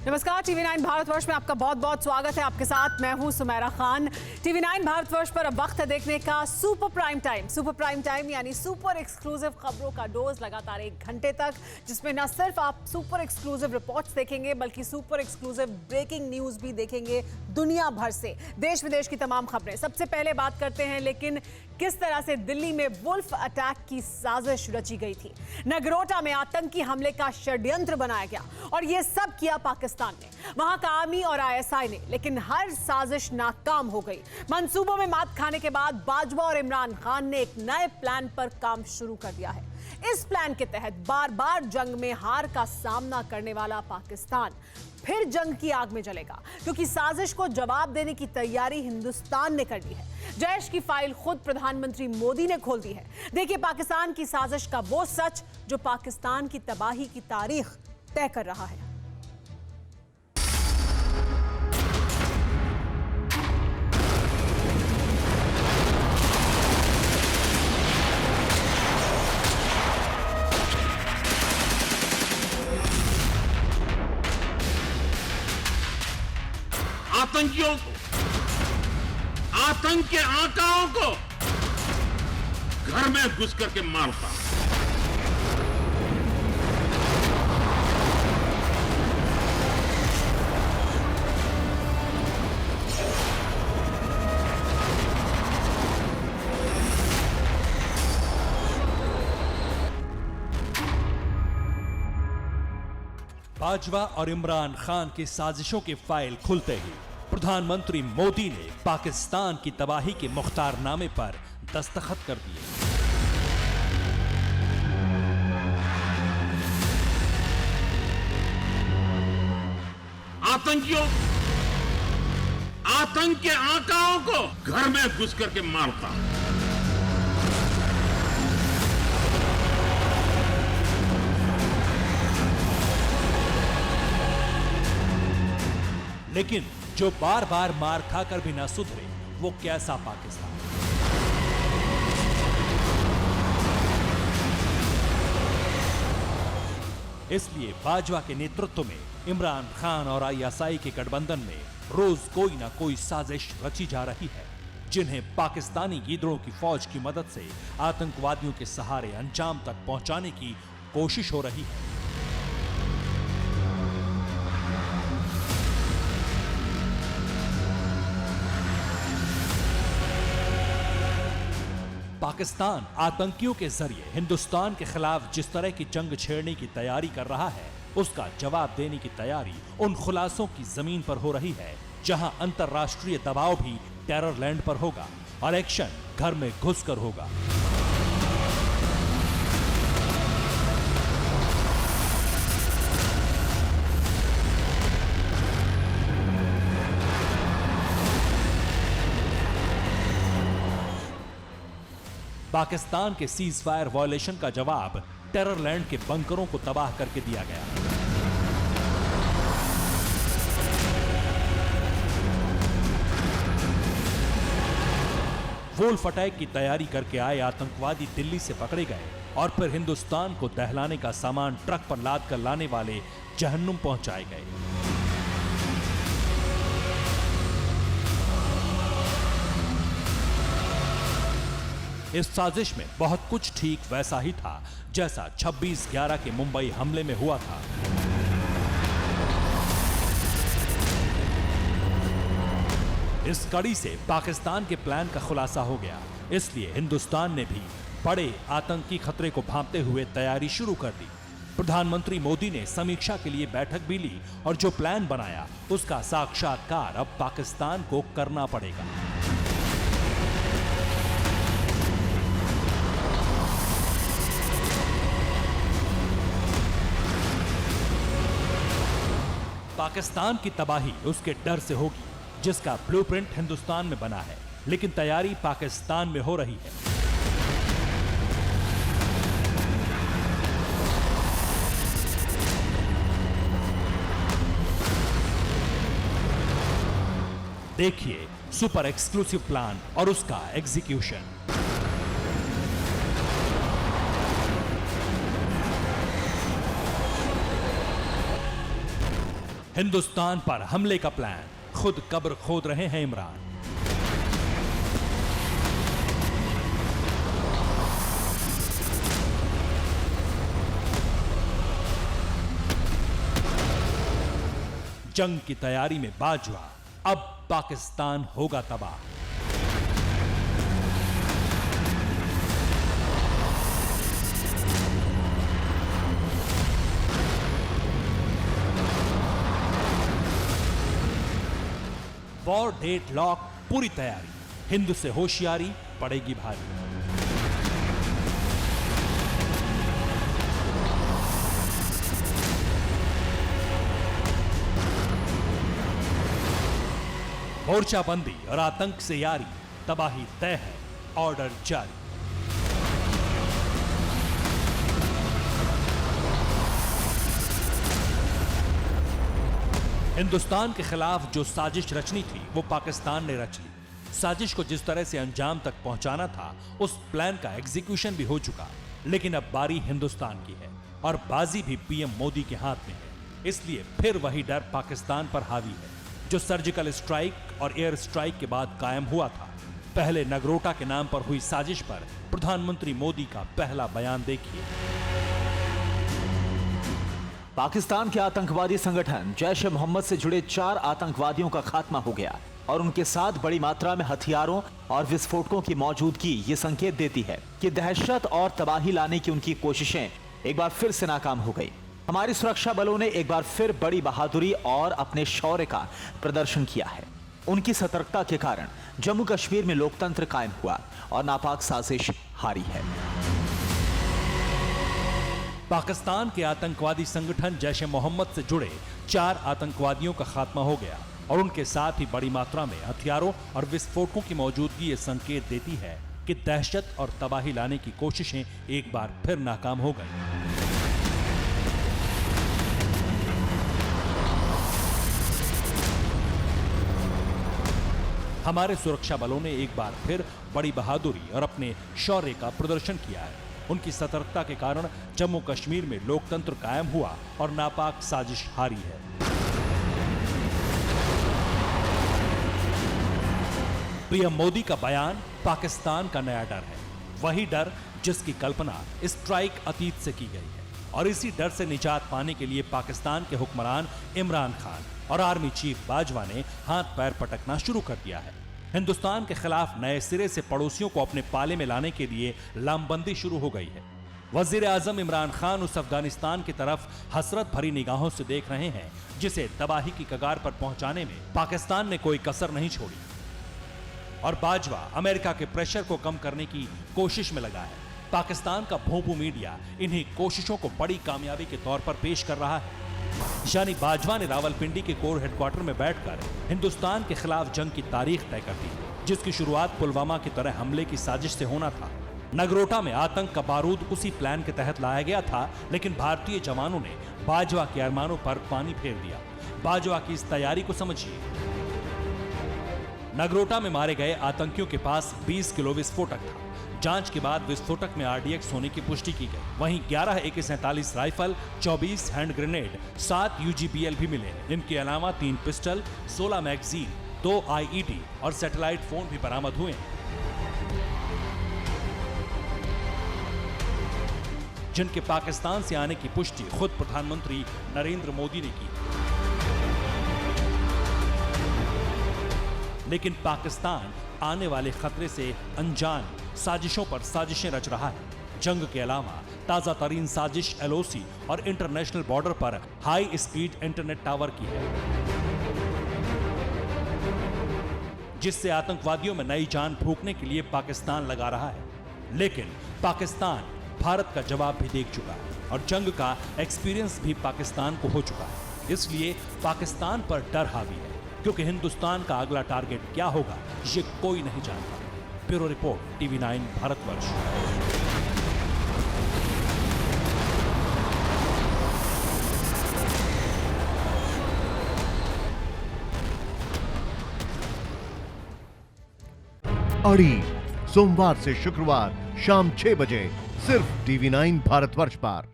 नमस्कार, टीवी 9 भारतवर्ष में आपका बहुत बहुत स्वागत है। आपके साथ मैं हूं सुमेरा खान। टीवी 9 भारतवर्ष पर अब वक्त है देखने का super prime time. Super prime time यानी सुपर एक्सक्लूसिव खबरों का डोज लगातार 1 घंटे तक, जिसमें न सिर्फ आप सुपर एक्सक्लूसिव रिपोर्ट्स देखेंगे बल्कि सुपर एक्सक्लूसिव ब्रेकिंग न्यूज भी देखेंगे दुनिया भर से, देश विदेश की तमाम खबरें। सबसे पहले बात करते हैं लेकिन किस तरह से दिल्ली में वुल्फ अटैक की साजिश रची गई थी। नगरोटा में आतंकी हमले का षड्यंत्र बनाया गया और यह सब किया पाकिस्तान ने, वहां का आर्मी और आईएसआई ने, लेकिन हर साजिश नाकाम हो गई। मंसूबों में मात खाने के बाद बाजवा और इमरान खान ने एक नए प्लान पर काम शुरू कर दिया है। इस प्लान के तहत बार बार जंग में हार का सामना करने वाला पाकिस्तान फिर जंग की आग में जलेगा, क्योंकि साजिश को जवाब देने की तैयारी हिंदुस्तान ने कर ली है। जैश की फाइल खुद प्रधानमंत्री मोदी ने खोल दी है। देखिए पाकिस्तान की साजिश का वो सच जो पाकिस्तान की तबाही की तारीख तय कर रहा है। आतंकियों को, आतंक के आकाओं को घर में घुस करके मारता। बाजवा और इमरान खान की साजिशों की फाइल खुलते ही प्रधानमंत्री मोदी ने पाकिस्तान की तबाही के मुख्तारनामे पर दस्तखत कर दिए। आतंकियों, आतंक के आकाओं को घर में घुस करके मारता। लेकिन जो बार बार मार खाकर भी ना सुधरे, वो कैसा पाकिस्तान। इसलिए बाजवा के नेतृत्व में इमरान खान और आईएसआई के गठबंधन में रोज कोई ना कोई साजिश रची जा रही है, जिन्हें पाकिस्तानी गीदड़ों की फौज की मदद से आतंकवादियों के सहारे अंजाम तक पहुंचाने की कोशिश हो रही है। पाकिस्तान आतंकियों के जरिए हिंदुस्तान के खिलाफ जिस तरह की जंग छेड़ने की तैयारी कर रहा है, उसका जवाब देने की तैयारी उन खुलासों की जमीन पर हो रही है, जहां अंतर्राष्ट्रीय दबाव भी टेरर लैंड पर होगा और एक्शन घर में घुसकर होगा। पाकिस्तान के सीज फायर वायलेशन का जवाब टेरर लैंड के बंकरों को तबाह करके दिया गया। वुल्फ अटैक की तैयारी करके आए आतंकवादी दिल्ली से पकड़े गए और फिर हिंदुस्तान को दहलाने का सामान ट्रक पर लाद कर लाने वाले जहन्नुम पहुंचाए गए। इस साजिश में बहुत कुछ ठीक वैसा ही था जैसा 26/11 के मुंबई हमले में हुआ था। इस कड़ी से पाकिस्तान के प्लान का खुलासा हो गया, इसलिए हिंदुस्तान ने भी बड़े आतंकी खतरे को भांपते हुए तैयारी शुरू कर दी। प्रधानमंत्री मोदी ने समीक्षा के लिए बैठक भी ली और जो प्लान बनाया उसका साक्षात्कार अब पाकिस्तान को करना पड़ेगा। पाकिस्तान की तबाही उसके डर से होगी जिसका ब्लूप्रिंट हिंदुस्तान में बना है, लेकिन तैयारी पाकिस्तान में हो रही है। देखिए सुपर एक्सक्लूसिव प्लान और उसका एग्जीक्यूशन। हिंदुस्तान पर हमले का प्लान, खुद कब्र खोद रहे हैं इमरान। जंग की तैयारी में बाजवा, अब पाकिस्तान होगा तबाह। वॉर डेट लॉक, पूरी तैयारी, हिंद से होशियारी पड़ेगी भारी। मोर्चाबंदी और आतंक से यारी, तबाही तय है, ऑर्डर जारी। हिंदुस्तान के खिलाफ जो साजिश रचनी थी वो पाकिस्तान ने रच ली। साजिश को जिस तरह से अंजाम तक पहुंचाना था उस प्लान का एग्जीक्यूशन भी हो चुका, लेकिन अब बारी हिंदुस्तान की है और बाजी भी पीएम मोदी के हाथ में है। इसलिए फिर वही डर पाकिस्तान पर हावी है जो सर्जिकल स्ट्राइक और एयर स्ट्राइक के बाद कायम हुआ था। पहले नगरोटा के नाम पर हुई साजिश पर प्रधानमंत्री मोदी का पहला बयान देखिए। पाकिस्तान के आतंकवादी संगठन जैश ए मोहम्मद से जुड़े 4 आतंकवादियों का खात्मा हो गया और उनके साथ बड़ी मात्रा में हथियारों और विस्फोटकों की मौजूदगी ये संकेत देती है कि दहशत और तबाही लाने की उनकी कोशिशें एक बार फिर से नाकाम हो गई। हमारी सुरक्षा बलों ने एक बार फिर बड़ी बहादुरी और अपने शौर्य का प्रदर्शन किया है। उनकी सतर्कता के कारण जम्मू कश्मीर में लोकतंत्र कायम हुआ और नापाक साजिश हारी है। पाकिस्तान के आतंकवादी संगठन जैश ए मोहम्मद से जुड़े 4 आतंकवादियों का खात्मा हो गया और उनके साथ ही बड़ी मात्रा में हथियारों और विस्फोटकों की मौजूदगी ये संकेत देती है कि दहशत और तबाही लाने की कोशिशें एक बार फिर नाकाम हो गई। हमारे सुरक्षा बलों ने एक बार फिर बड़ी बहादुरी और अपने शौर्य का प्रदर्शन किया है। उनकी सतर्कता के कारण जम्मू कश्मीर में लोकतंत्र कायम हुआ और नापाक साजिश हारी है। पीएम मोदी का बयान पाकिस्तान का नया डर है, वही डर जिसकी कल्पना स्ट्राइक अतीत से की गई है और इसी डर से निजात पाने के लिए पाकिस्तान के हुक्मरान इमरान खान और आर्मी चीफ बाजवा ने हाथ पैर पटकना शुरू कर दिया है। हिंदुस्तान के खिलाफ नए सिरे से पड़ोसियों को अपने पाले में लाने के लिए लामबंदी शुरू हो गई है। वजीर आजम इमरान खान उस अफगानिस्तान की तरफ हसरत भरी निगाहों से देख रहे हैं जिसे तबाही की कगार पर पहुंचाने में पाकिस्तान ने कोई कसर नहीं छोड़ी और बाजवा अमेरिका के प्रेशर को कम करने की कोशिश में लगा है। पाकिस्तान का भोंपू मीडिया इन्हीं कोशिशों को बड़ी कामयाबी के तौर पर पेश कर रहा है। यानी बाजवा ने रावलपिंडी के कोर हेडक्वार्टर में बैठकर हिंदुस्तान के खिलाफ जंग की तारीख तय कर दी, जिसकी शुरुआत पुलवामा की तरह हमले की साजिश से होना था। नगरोटा में आतंक का बारूद उसी प्लान के तहत लाया गया था, लेकिन भारतीय जवानों ने बाजवा के अरमानों पर पानी फेर दिया। बाजवा की इस तैयारी को समझिए। नगरोटा में मारे गए आतंकियों के पास 20 किलो विस्फोटक था। जांच के बाद विस्फोटक में RDX होने की पुष्टि की गई। वहीं 11 AK-47 rifle, 24 hand grenade, 7 UGBL भी मिले। इनके अलावा 3 पिस्टल, 16 मैगजीन, 2 IED और सैटेलाइट फोन भी बरामद हुए, जिनके पाकिस्तान से आने की पुष्टि खुद प्रधानमंत्री नरेंद्र मोदी ने की। लेकिन पाकिस्तान आने वाले खतरे से अनजान साजिशों पर साजिशें रच रहा है। जंग के अलावा ताजा तरीन साजिश LOC और इंटरनेशनल बॉर्डर पर हाई स्पीड इंटरनेट टावर की है, जिससे आतंकवादियों में नई जान फूंकने के लिए पाकिस्तान लगा रहा है। लेकिन पाकिस्तान भारत का जवाब भी देख चुका है और जंग का एक्सपीरियंस भी पाकिस्तान को हो चुका है। इसलिए पाकिस्तान पर डर हावी है, क्योंकि हिंदुस्तान का अगला टारगेट क्या होगा ये कोई नहीं जानता। Bureau report, TV9 Bharatvarsh. अड़ी सोमवार से शुक्रवार शाम 6 बजे सिर्फ TV9 भारतवर्ष पर।